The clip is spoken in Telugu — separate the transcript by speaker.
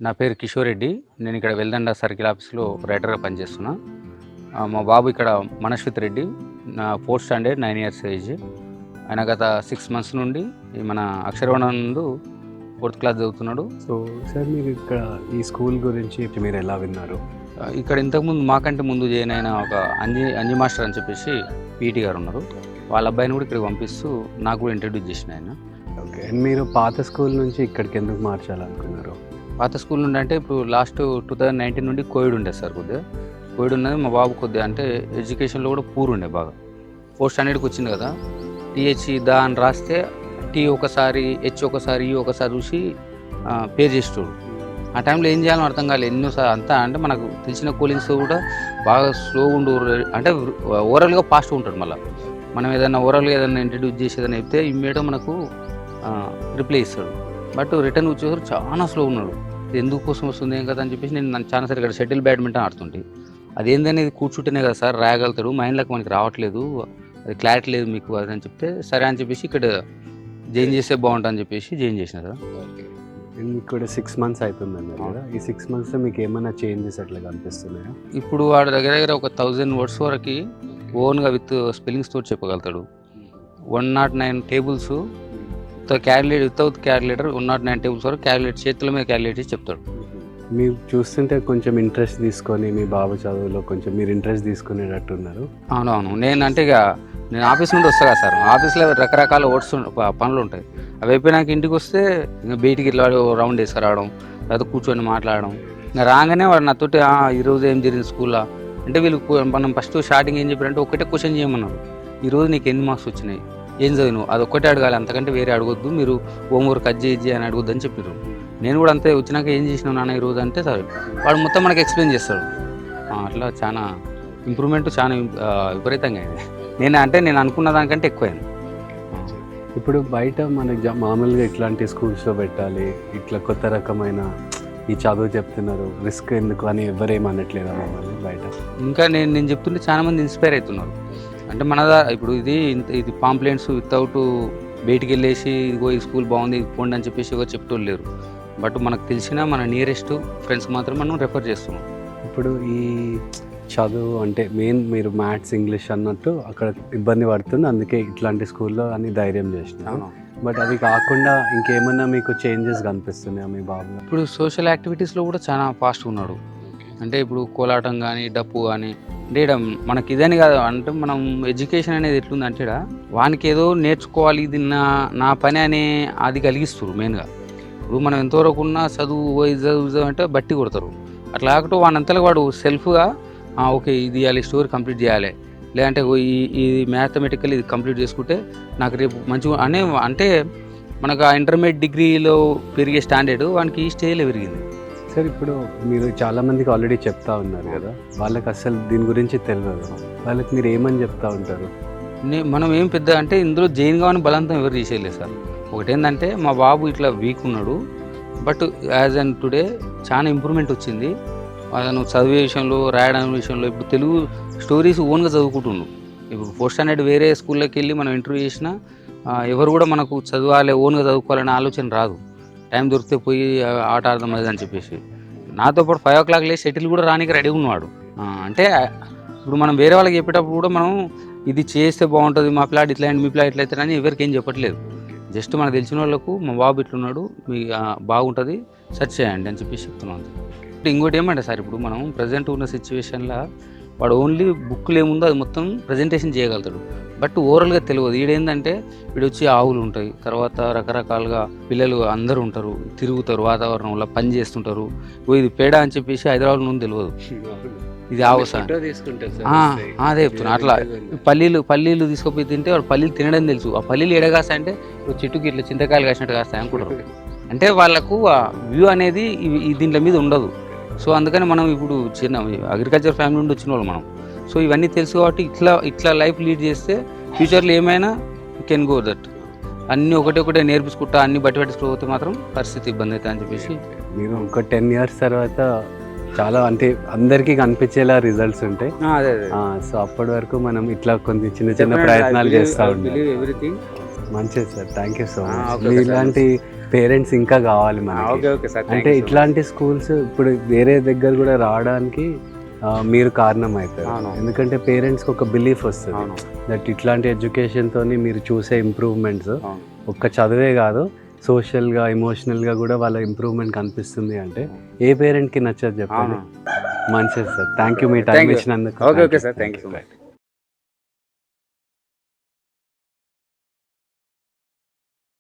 Speaker 1: నా పేరు కిషోర్ రెడ్డి. నేను ఇక్కడ వెల్దండ సర్కిల్ ఆఫీస్లో రైటర్గా పనిచేస్తున్నా. మా బాబు ఇక్కడ మనశ్విత్ రెడ్డి, నా 4th స్టాండర్డ్, 9 years ఏజ్. ఆయన గత 6 months నుండి మన అక్షరవణం నందు 4th క్లాస్ చదువుతున్నాడు.
Speaker 2: సో సార్, మీరు ఇక్కడ ఈ స్కూల్ గురించి మీరు ఎలా విన్నారు?
Speaker 1: ఇక్కడ ఇంతకుముందు మాకంటే ముందు జాయిన్ అయిన ఒక అంజీ మాస్టర్ అని చెప్పేసి పీటీ గారు ఉన్నారు. వాళ్ళ అబ్బాయిని కూడా ఇక్కడికి పంపిస్తూ నాకు కూడా ఇంట్రడ్యూస్ చేసిన ఆయన.
Speaker 2: ఓకే, అండ్ మీరు పాత స్కూల్ నుంచి ఇక్కడికి ఎందుకు మార్చాలనుకున్నారు?
Speaker 1: పాత స్కూల్ నుండి అంటే ఇప్పుడు లాస్ట్ 2019 నుండి కోవిడ్ ఉండేది సార్. కొద్దిగా కోవిడ్ ఉన్నది. మా బాబు కొద్దిగా అంటే ఎడ్యుకేషన్లో కూడా పూర్ ఉండే బాగా. 4th స్టాండర్డ్కి వచ్చింది కదా, టీహెచ్ దా అని రాస్తే టీ ఒకసారి, హెచ్ ఒకసారి, ఈ ఒకసారి చూసి పేరు చేసేటోడు. ఆ టైంలో ఏం చేయాలో అర్థం కాలేదు. ఎన్నోసారి అంతా అంటే మనకు తెలిసిన కూలింగ్స్ కూడా బాగా స్లోగా ఉండు, అంటే ఓవరాల్గా ఫాస్ట్గా ఉంటాడు. మళ్ళీ మనం ఏదైనా ఓవరాల్గా ఏదైనా ఇంట్రడ్యూస్ చేసి ఏదైనా చెప్తే ఇమ్మీడియట్గా మనకు రిప్లై ఇస్తాడు. బట్ రిటర్న్ వచ్చేసరికి చాలా స్లో ఉన్నాడు. ఇది ఎందుకు కోసం వస్తుంది ఏం కదా అని చెప్పేసి నేను చాలా సార్ ఇక్కడ షటిల్ బ్యాడ్మింటన్ ఆడుతుంటే, అదేందనేది కూర్చుంటేనే కదా సార్ రాయగలుగుతాడు, మైండ్లోకి మనకి రావట్లేదు, అది క్లారిటీ లేదు మీకు అది అని చెప్తే సరే అని చెప్పేసి ఇక్కడ జాయిన్ చేస్తే బాగుంటుంది అని చెప్పేసి జాయిన్ చేసిన సార్.
Speaker 2: ఇక్కడ 6 months అవుతుందండి కదా, ఈ 6 monthsలో మీకు ఏమైనా చేంజెస్ అట్లా కనిపిస్తున్నాయా?
Speaker 1: ఇప్పుడు వాడు దగ్గర దగ్గర ఒక 1000 words వరకు ఓన్గా విత్ స్పెల్లింగ్స్ తోటి చెప్పగలుగుతాడు. 109 tables calculator, without calculator 109 tables వరకు క్యాలిక్యులేట్, చేతుల మీద క్యాలిక్యులేట్ చేసి చెప్తాడు.
Speaker 2: మీరు చూస్తుంటే కొంచెం ఇంట్రెస్ట్ తీసుకొని మీ బాబు చదువులో కొంచెం మీరు ఇంట్రెస్ట్ తీసుకునేటట్టు ఉన్నారు.
Speaker 1: అవునవును. నేను ఆఫీస్ నుండి వస్తా కదా సార్, ఆఫీస్లో రకరకాల పనులు ఉంటాయి. అవి అయిపోయినాక ఇంటికి వస్తే ఇంకా బయటికి ఇట్లా రౌండ్ వేసుకురావడం, లేదా కూర్చొని మాట్లాడడం. ఇంకా రాగానే వాడు నాతోటి ఈరోజు ఏం జరిగింది స్కూల్లో అంటే, మనం ఫస్ట్ స్టార్టింగ్ ఏం చెప్పారంటే ఒకటే క్వశ్చన్ చేయమన్నారు, ఈరోజు నీకు ఎన్ని మార్క్స్ వచ్చినాయి, ఏం చదివినావు, అది ఒక్కటే అడగాలి, అంతకంటే వేరే అడగొద్దు, మీరు హోంవర్క్ అది చేయి అని అడగొద్దు అని చెప్పారు. నేను కూడా అంతే, వచ్చినాక ఏం చేసినావు నాన్న ఈరోజు అంటే సరే వాడు మొత్తం మనకి ఎక్స్ప్లెయిన్ చేస్తాడు. అట్లా చాలా ఇంప్రూవ్మెంట్ చాలా విపరీతంగా అయింది. నేను అనుకున్న దానికంటే ఎక్కువైంది.
Speaker 2: ఇప్పుడు బయట మనకి మామూలుగా ఇట్లాంటి స్కూల్స్లో పెట్టాలి, ఇట్లా కొత్త రకమైన ఈ చదువు చెప్తున్నారు, రిస్క్ ఎందుకు అని ఎవరేమనట్లేదా మమ్మల్ని బయట?
Speaker 1: ఇంకా నేను చెప్తుంటే చాలా మంది ఇన్స్పైర్ అవుతున్నారు. అంటే ఇప్పుడు ఇది పాంప్లెంట్స్ వితౌట్ బయటికి వెళ్ళేసి ఇదిగో ఈ స్కూల్ బాగుంది ఇది పోండి అని చెప్పేసి ఎవరు చెప్తూ లేరు. బట్ మనకు తెలిసిన మన నియరెస్ట్ ఫ్రెండ్స్ మాత్రం మనం రెఫర్ చేస్తున్నాం.
Speaker 2: ఇప్పుడు ఈ చదువు అంటే మెయిన్ మీరు మ్యాథ్స్, ఇంగ్లీష్ అన్నట్టు అక్కడ ఇబ్బంది పడుతుంది, అందుకే ఇట్లాంటి స్కూల్లో అని ధైర్యం చేసినాను. బట్ అది కాకుండా ఇంకేమన్నా మీకు చేంజెస్ కనిపిస్తున్నాయా మీ బాబు?
Speaker 1: ఇప్పుడు సోషల్ యాక్టివిటీస్లో కూడా చాలా ఫాస్ట్గా ఉన్నాడు. అంటే ఇప్పుడు కోలాటం కానీ, డప్పు కానీ, అంటే మనకి ఇదని కాదు, అంటే మనం ఎడ్యుకేషన్ అనేది ఎట్లుందంటే వానికి ఏదో నేర్చుకోవాలి, ఇది నా పని అనే అది కలిగిస్తారు మెయిన్గా. ఇప్పుడు మనం ఎంతవరకు ఉన్నా చదువు అంటే బట్టి కొడతారు. అట్లా కాకుండా వానంతలో వాడు సెల్ఫ్గా ఓకే ఇది ఇవ్వాలి, స్టోరీ కంప్లీట్ చేయాలి, లేదంటే ఈ మ్యాథమెటికల్ ఇది కంప్లీట్ చేసుకుంటే నాకు రేపు మంచిగా అంటే మనకు ఆ ఇంటర్మీడియట్ డిగ్రీలో పెరిగే స్టాండర్డ్ వానికి ఈ స్టేజ్లో పెరిగింది.
Speaker 2: సార్, ఇప్పుడు మీరు చాలామందికి ఆల్రెడీ చెప్తా ఉన్నారు కదా, వాళ్ళకి అసలు దీని గురించి తెలియదు, వాళ్ళకి మీరు ఏమని చెప్తా ఉంటారు?
Speaker 1: మనం ఏం పెద్ద అంటే ఇందులో జైన్ కావని బలవంతం ఎవరు చేసేయలేదు సార్. ఒకటేంటంటే మా బాబు ఇట్లా వీక్ ఉన్నాడు, బట్ యాజ్ అండ్ టుడే చాలా ఇంప్రూవ్మెంట్ వచ్చింది. అతను చదివే విషయంలో, రాయడం విషయంలో, ఇప్పుడు తెలుగు స్టోరీస్ ఓన్గా చదువుకుంటుండు. ఇప్పుడు 4th స్టాండర్డ్ వేరే స్కూల్లోకి వెళ్ళి మనం ఇంటర్వ్యూ చేసినా ఎవరు కూడా మనకు చదవాలి, ఓన్గా చదువుకోవాలనే ఆలోచన రాదు. టైం దొరికితే పోయి ఆట ఆడదాం అది అని చెప్పేసి. నాతో పాటు 5 o'clock లేసి షటిల్ కూడా రానికి రెడీ ఉన్నాడు. అంటే ఇప్పుడు మనం వేరే వాళ్ళకి చెప్పేటప్పుడు కూడా మనం ఇది చేస్తే బాగుంటుంది, మా ప్లాట్ ఇట్లా మీ ప్లాట్ ఇట్లా అవుతారని ఎవరికి ఏం చెప్పట్లేదు. జస్ట్ మనకు తెలిసిన వాళ్ళకు మా బాబు ఇట్లున్నాడు, మీ బాగుంటుంది సెర్చ్ చేయండి అని చెప్పేసి చెప్తున్నాను. ఇంకోటి ఏమంటే సార్, ఇప్పుడు మనం ప్రజెంట్ ఉన్న సిచ్యువేషన్లో వాడు ఓన్లీ బుక్లు ఏముందో అది మొత్తం ప్రజెంటేషన్ చేయగలుగుతాడు, బట్ ఓవరాల్గా తెలియదు. వీడేంటంటే వీడు వచ్చి ఆవులు ఉంటాయి, తర్వాత రకరకాలుగా పిల్లలు అందరూ ఉంటారు, తిరుగుతారు, వాతావరణంలో పని చేస్తుంటారు. ఇది పేడ అని చెప్పేసి హైదరాబాద్ నుండి తెలియదు, ఇది ఆవు సార్ అదే చెప్తున్నా. అట్లా పల్లీలు తీసుకుపోయి తింటే వాడు పల్లీలు తినడం తెలుసు. ఆ పల్లీలు ఎడగాస్తా అంటే చెట్టుకి ఇట్లా చింతకాయలు కాసినట్టు కాస్తాయి అనుకుంటారు. అంటే వాళ్ళకు ఆ వ్యూ అనేది దీంట్లో మీద ఉండదు. సో అందుకని మనం ఇప్పుడు చిన్న అగ్రికల్చర్ ఫ్యామిలీ నుండి వచ్చిన వాళ్ళు మనం. సో ఇవన్నీ తెలుసు కాబట్టి ఇట్లా లైఫ్ లీడ్ చేస్తే ఫ్యూచర్లో ఏమైనా యూ కెన్ గో దట్. అన్నీ ఒకటే నేర్పించుకుంటా అన్ని బట్టి పట్టించుకోకపోతే మాత్రం పరిస్థితి ఇబ్బంది అవుతుంది అని చెప్పేసి.
Speaker 2: మీరు ఒక 10 years తర్వాత చాలా అంటే అందరికీ కనిపించేలా రిజల్ట్స్ ఉంటాయి. సో అప్పటి వరకు మనం ఇట్లా కొన్ని చిన్న ప్రయత్నాలు చేస్తూ ఉంటాం. మంచిది sir, thank you so much. ఇలాంటి పేరెంట్స్ ఇంకా కావాలి మనకి.
Speaker 1: Okay okay sir.
Speaker 2: అంటే ఇట్లాంటి స్కూల్స్ ఇప్పుడు వేరే దగ్గర కూడా రావడానికి మీరు కారణం అవుతారు. ఎందుకంటే పేరెంట్స్కి ఒక బిలీఫ్ వస్తుంది దట్ ఇట్లాంటి ఎడ్యుకేషన్తోని మీరు చూసే ఇంప్రూవ్మెంట్స్ ఒక్క చదువే కాదు, సోషల్గా ఎమోషనల్గా కూడా వాళ్ళ ఇంప్రూవ్మెంట్ కనిపిస్తుంది. అంటే ఏ పేరెంట్కి నచ్చదు చెప్పండి. మంచిది సార్, థ్యాంక్ యూ మీ టైం ఇచ్చినందుకు.
Speaker 1: Okay okay sir, thank you so much.